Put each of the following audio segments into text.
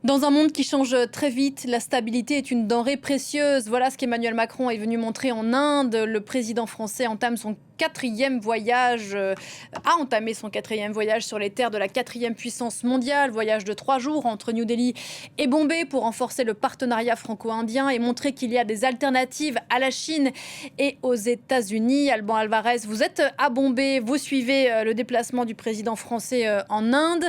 Dans un monde qui change très vite, la stabilité est une denrée précieuse. Voilà ce qu'Emmanuel Macron est venu montrer en Inde. Le président français a entamé son quatrième voyage sur les terres de la quatrième puissance mondiale. Voyage de 3 jours entre New Delhi et Bombay pour renforcer le partenariat franco-indien et montrer qu'il y a des alternatives à la Chine et aux États-Unis. Alban Alvarez, vous êtes à Bombay, vous suivez le déplacement du président français en Inde.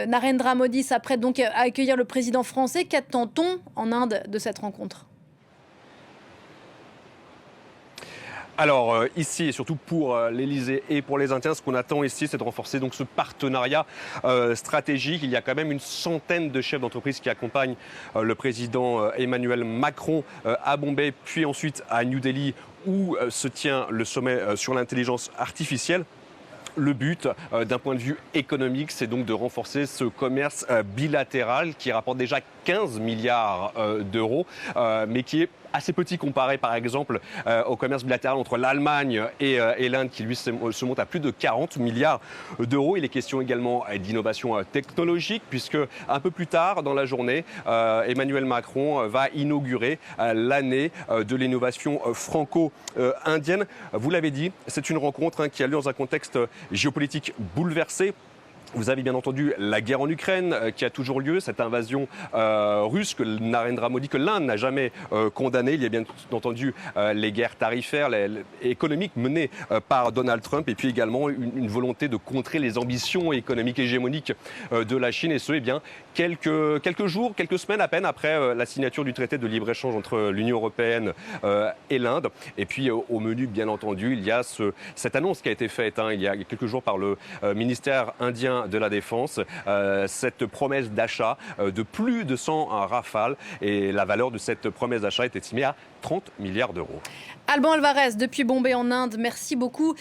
Narendra Modi s'apprête donc à accueillir le président français. Qu'attend-on en Inde de cette rencontre ? Alors ici, et surtout pour l'Elysée et pour les Indiens, ce qu'on attend ici, c'est de renforcer donc ce partenariat stratégique. Il y a quand même une centaine de chefs d'entreprise qui accompagnent le président Emmanuel Macron à Bombay, puis ensuite à New Delhi, où se tient le sommet sur l'intelligence artificielle. Le but, d'un point de vue économique, c'est donc de renforcer ce commerce bilatéral qui rapporte déjà 15 milliards d'euros, mais qui est assez petit comparé par exemple au commerce bilatéral entre l'Allemagne et l'Inde qui lui se monte à plus de 40 milliards d'euros. Il est question également d'innovation technologique puisque un peu plus tard dans la journée, Emmanuel Macron va inaugurer l'année de l'innovation franco-indienne. Vous l'avez dit, c'est une rencontre qui a lieu dans un contexte géopolitique bouleversé. Vous avez bien entendu la guerre en Ukraine qui a toujours lieu, cette invasion russe que Narendra Modi, que l'Inde n'a jamais condamnée. Il y a bien entendu les guerres tarifaires, économiques menées par Donald Trump et puis également une volonté de contrer les ambitions économiques hégémoniques de la Chine. Et ce, eh bien, quelques jours, quelques semaines à peine après la signature du traité de libre-échange entre l'Union européenne et l'Inde. Et puis au menu, bien entendu, il y a cette annonce qui a été faite il y a quelques jours par le ministère indien de la Défense, cette promesse d'achat de plus de 100 rafales et la valeur de cette promesse d'achat est estimée à 30 milliards d'euros. Alban Alvarez, depuis Bombay en Inde, merci beaucoup.